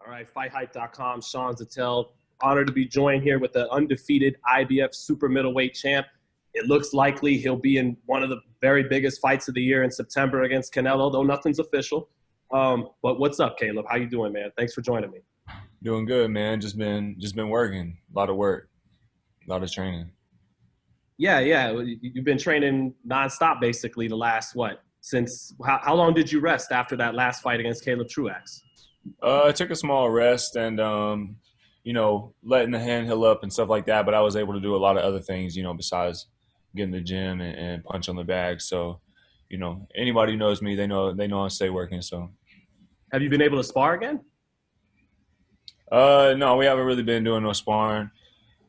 All right, FightHype.com, Sean Zattel. Honored to be joined here with the undefeated IBF super middleweight champ. It looks likely he'll be in one of the very biggest fights of the year in September against Canelo, though nothing's official. But what's up, Caleb? How you doing, man? Thanks for joining me. Doing good, man. Just been working. A lot of work, a lot of training. Yeah. You've been training nonstop basically the last, how long did you rest after that last fight against Caleb Truax? I took a small rest and letting the hand heal up and stuff like that. But I was able to do a lot of other things, besides getting the gym and punch on the bag. So, anybody who knows me, they know I stay working. So, have you been able to spar again? No, we haven't really been doing no sparring.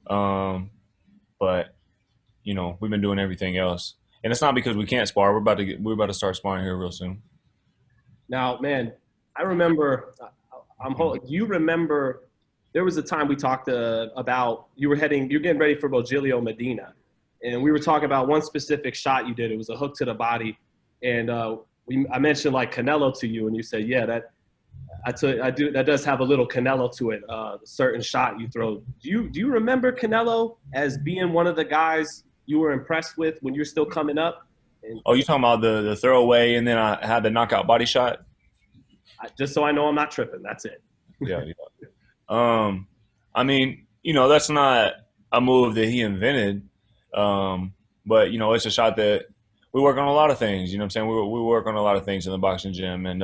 But we've been doing everything else, and it's not because we can't spar. We're about to start sparring here real soon. Now, man, I remember. Do you remember? There was a time we talked about you're getting ready for Bogiglio Medina, and we were talking about one specific shot you did. It was a hook to the body, and I mentioned like Canelo to you, and you said, yeah, that does have a little Canelo to it. A certain shot you throw. Do you remember Canelo as being one of the guys you were impressed with when you're still coming up? Oh, you talking about the throwaway, and then I had the knockout body shot? Just so I know I'm not tripping. That's it. Yeah. I mean, that's not a move that he invented. But it's a shot that we work on a lot of things. You know what I'm saying? We work on a lot of things in the boxing gym, and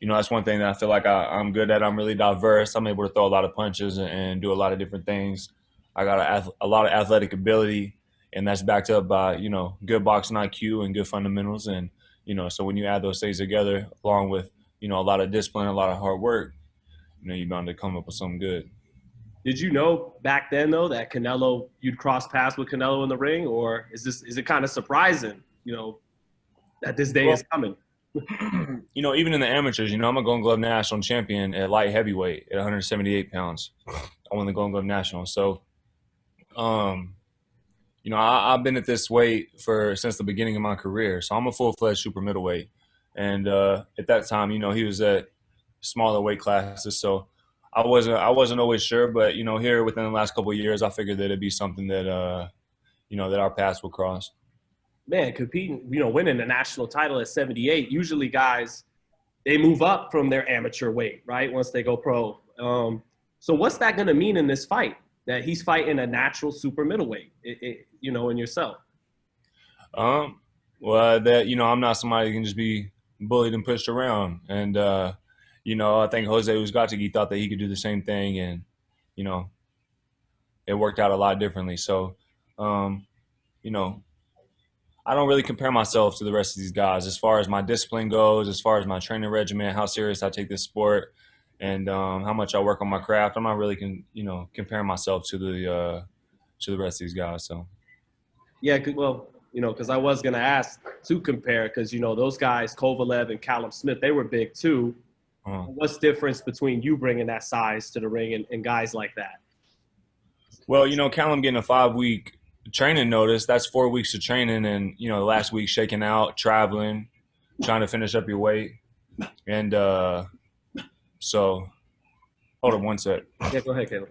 that's one thing that I feel like I'm good at. I'm really diverse. I'm able to throw a lot of punches and do a lot of different things. I got a lot of athletic ability, and that's backed up by good boxing IQ and good fundamentals. And so when you add those things together, along with a lot of discipline, a lot of hard work, you're bound to come up with something good. Did you know back then though that you'd cross paths with Canelo in the ring, or is it kind of surprising, that this day is coming? Even in the amateurs, I'm a Golden Glove national champion at light heavyweight at 178 pounds. I won the Golden Glove national. So, I've been at this weight since the beginning of my career. So I'm a full-fledged super middleweight. And at that time, he was at smaller weight classes. So I wasn't always sure, but here within the last couple of years, I figured that it'd be something that that our paths would cross. Man, competing, winning the national title at 78, usually guys, they move up from their amateur weight, right? Once they go pro. So what's that going to mean in this fight? That he's fighting a natural super middleweight, in yourself? Well, that, I'm not somebody who can just be bullied and pushed around. And, I think Jose Uzcategui thought that he could do the same thing, and, it worked out a lot differently. So, I don't really compare myself to the rest of these guys as far as my discipline goes, as far as my training regimen, how serious I take this sport, and how much I work on my craft. I'm not really comparing myself to the rest of these guys. So, yeah, well, because I was gonna ask to compare, because those guys, Kovalev and Callum Smith, they were big too. What's the difference between you bringing that size to the ring and guys like that? Well, Callum getting a 5-week training notice, that's 4 weeks of training, and the last week shaking out, traveling, trying to finish up your weight. And so hold on one sec. Yeah, go ahead, Caleb.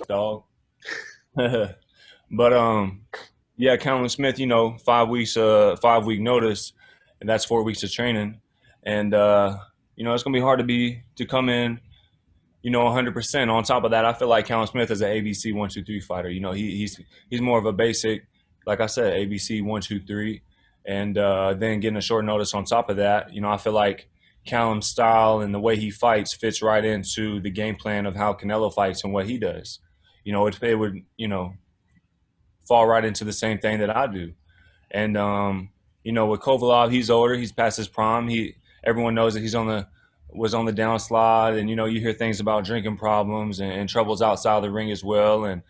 Dog. But yeah, Callum Smith, 5 weeks 5-week notice, and that's 4 weeks of training. And it's gonna be hard to come in 100%. On top of that, I feel like Callum Smith is an ABC 1-2-3 fighter. He's more of a basic, like I said, ABC 1-2-3, and then getting a short notice on top of that. I feel like Callum's style and the way he fights fits right into the game plan of how Canelo fights and what he does. It would fall right into the same thing that I do. And with Kovalev, he's older, he's past his prime. Everyone knows that was on the downslide, and you hear things about drinking problems and troubles outside the ring as well. And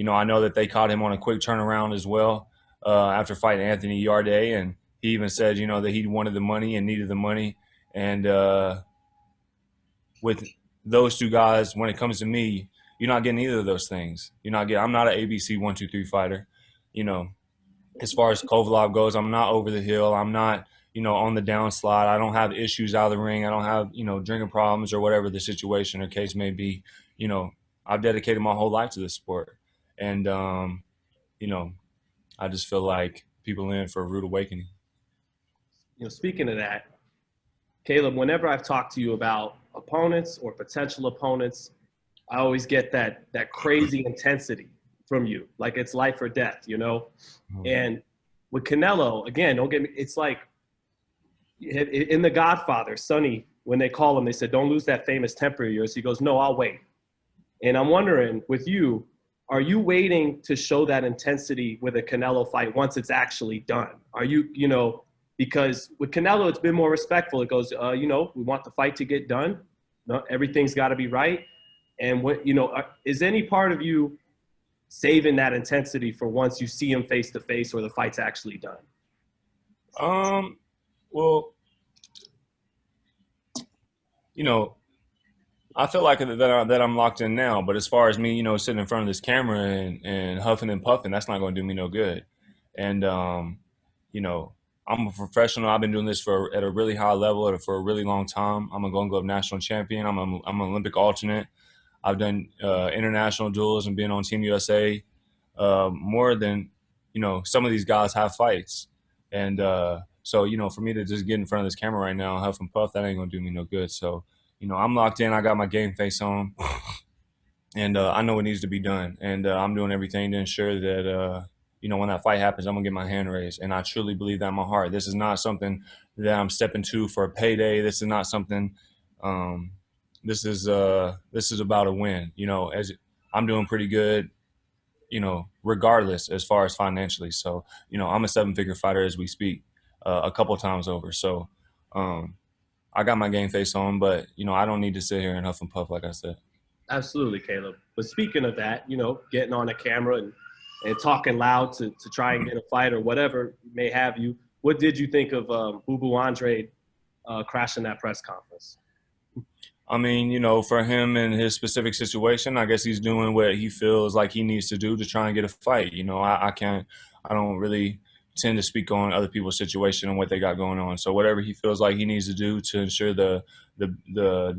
I know that they caught him on a quick turnaround as well after fighting Anthony Yarde, and he even said that he wanted the money and needed the money. And with those two guys, when it comes to me, you're not getting either of those things. I'm not an ABC 1-2-3 fighter. As far as Kovalev goes, I'm not over the hill. I'm not on the downslide. I don't have issues out of the ring. I don't have, drinking problems or whatever the situation or case may be. I've dedicated my whole life to this sport. And, I just feel like people are in for a rude awakening. Speaking of that, Caleb, whenever I've talked to you about opponents or potential opponents, I always get that crazy intensity from you, like it's life or death, And with Canelo, again, don't get me. It's like in The Godfather, Sonny, when they call him, they said, "Don't lose that famous temper of yours." He goes, "No, I'll wait." And I'm wondering, with you, are you waiting to show that intensity with a Canelo fight once it's actually done? Are you, because with Canelo, it's been more respectful. It goes, we want the fight to get done. No, everything's got to be right. And what, is any part of you saving that intensity for once you see him face to face or the fight's actually done? Well, I feel like that I'm locked in now. But as far as me, sitting in front of this camera and huffing and puffing, that's not going to do me no good. And, I'm a professional. I've been doing this at a really high level for a really long time. I'm a Golden Glove national champion. I'm an Olympic alternate. I've done international duels and been on Team USA more than, some of these guys have fights. And so, for me to just get in front of this camera right now, huff and puff, that ain't going to do me no good. So, I'm locked in. I got my game face on. And I know what needs to be done. And I'm doing everything to ensure that, when that fight happens, I'm going to get my hand raised. And I truly believe that in my heart. This is not something that I'm stepping to for a payday. This is not something this is about a win. As I'm doing pretty good, regardless as far as financially. So, I'm a 7-figure fighter as we speak, a couple of times over. So I got my game face on, but, I don't need to sit here and huff and puff, like I said. Absolutely, Caleb. But speaking of that, getting on a camera and talking loud to try and get a fight or whatever may have you, what did you think of Boo Boo Andrade crashing that press conference? I mean, for him and his specific situation, I guess he's doing what he feels like he needs to do to try and get a fight. I don't really tend to speak on other people's situation and what they got going on. So whatever he feels like he needs to do to ensure the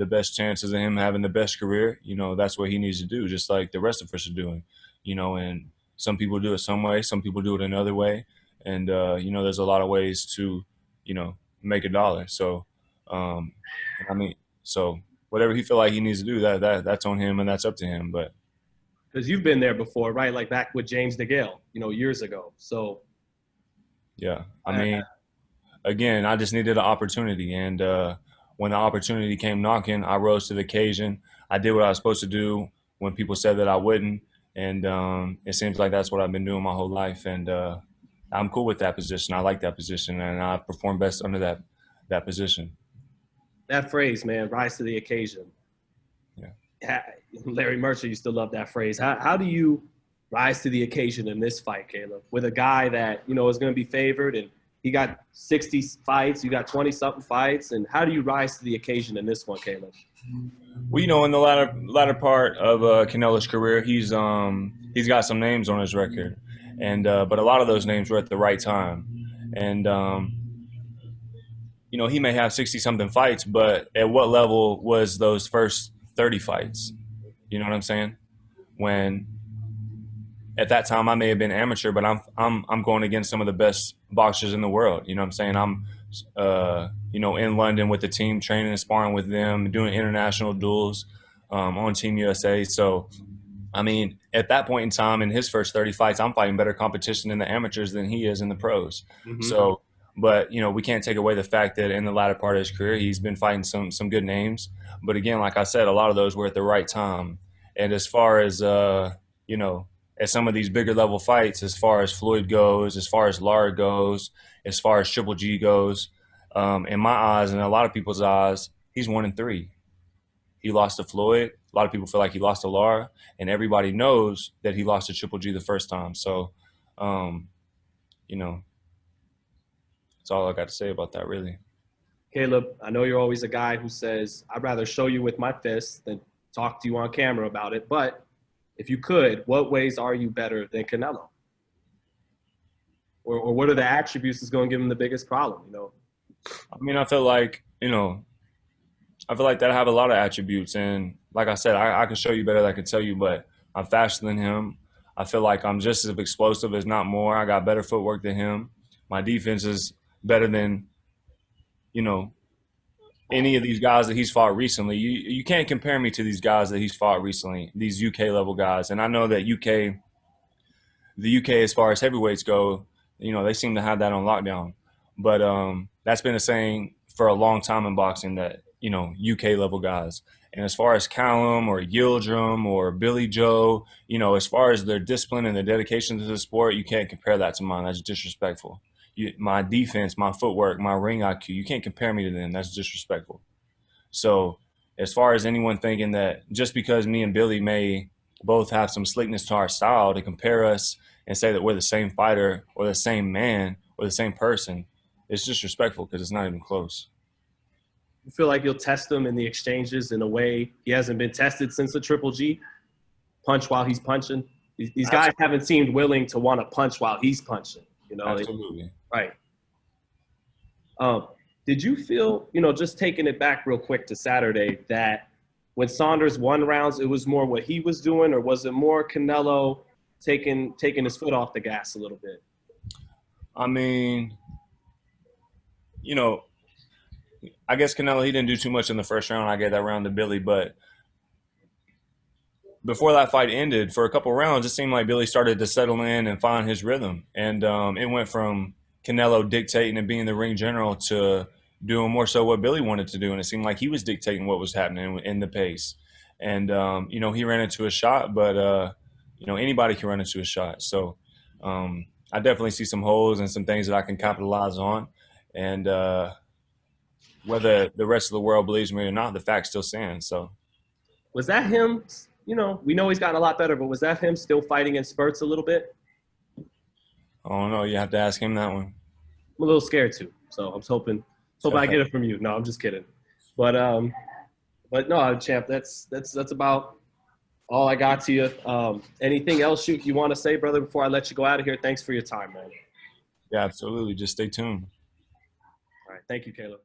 best chances of him having the best career, that's what he needs to do, just like the rest of us are doing, and some people do it some way, some people do it another way. And, there's a lot of ways to, make a dollar. So, so whatever he feel like he needs to do, that's on him and that's up to him. But because you've been there before, right? Like back with James DeGale, years ago. So yeah, I mean, again, I just needed an opportunity. And when the opportunity came knocking, I rose to the occasion. I did what I was supposed to do when people said that I wouldn't. And it seems like that's what I've been doing my whole life. And I'm cool with that position. I like that position. And I perform best under that position. That phrase, man, rise to the occasion. Yeah. Larry Mercer used to love that phrase. How do you rise to the occasion in this fight, Caleb, with a guy that, is going to be favored and he got 60 fights, you got 20-something fights, and how do you rise to the occasion in this one, Caleb? Well, in the latter part of Canelo's career, he's got some names on his record, and but a lot of those names were at the right time, and he may have 60-something fights, but at what level was those first 30 fights? You know what I'm saying? When at that time I may have been amateur, but I'm going against some of the best boxers in the world. You know what I'm saying? I'm in London with the team, training and sparring with them, doing international duels on Team USA. So, I mean, at that point in time, in his first 30 fights, I'm fighting better competition in the amateurs than he is in the pros. Mm-hmm. So, but, we can't take away the fact that in the latter part of his career, he's been fighting some good names. But again, like I said, a lot of those were at the right time. And as far as, at some of these bigger level fights, as far as Floyd goes, as far as Lara goes, as far as Triple G goes, in my eyes and a lot of people's eyes, he's 1-3. He lost to Floyd. A lot of people feel like he lost to Lara, and everybody knows that he lost to Triple G the first time. So, that's all I got to say about that, really. Caleb, I know you're always a guy who says, I'd rather show you with my fists than talk to you on camera about it. But if you could, what ways are you better than Canelo? Or what are the attributes that's going to give him the biggest problem? I mean, I feel like that I have a lot of attributes, and like I said, I can show you better than I can tell you, but I'm faster than him. I feel like I'm just as explosive, as not more. I got better footwork than him. My defense is better than you know any of these guys that he's fought recently. You can't compare me to these guys that he's fought recently, these UK level guys. And I know that the UK as far as heavyweights go, they seem to have that on lockdown. But that's been a saying for a long time in boxing that UK level guys. And as far as Callum or Yildirim or Billy Joe, as far as their discipline and their dedication to the sport, you can't compare that to mine. That's disrespectful. My defense, my footwork, my ring IQ, you can't compare me to them. That's disrespectful. So as far as anyone thinking that just because me and Billy may both have some slickness to our style to compare us and say that we're the same fighter or the same man or the same person, it's disrespectful because it's not even close. You feel like you'll test him in the exchanges in a way he hasn't been tested since the Triple G? Punch while he's punching? These guys haven't seemed willing to want to punch while he's punching. Absolutely. Right. Did you feel, just taking it back real quick to Saturday, that when Saunders won rounds, it was more what he was doing, or was it more Canelo taking his foot off the gas a little bit? I mean, I guess Canelo, he didn't do too much in the first round. I gave that round to Billy, but before that fight ended, for a couple rounds, it seemed like Billy started to settle in and find his rhythm. And it went from Canelo dictating and being the ring general to doing more so what Billy wanted to do. And it seemed like he was dictating what was happening in the pace. And, he ran into a shot, but, anybody can run into a shot. So I definitely see some holes and some things that I can capitalize on. And whether the rest of the world believes me or not, the fact still stands. So was that him? We know he's gotten a lot better, but was that him still fighting in spurts a little bit? I don't know. You have to ask him that one. I'm a little scared too, so I'm hoping I get it from you. No, I'm just kidding. But no, champ, that's about all I got to you. Anything else you want to say, brother, before I let you go out of here? Thanks for your time, man. Yeah, absolutely. Just stay tuned. All right. Thank you, Caleb.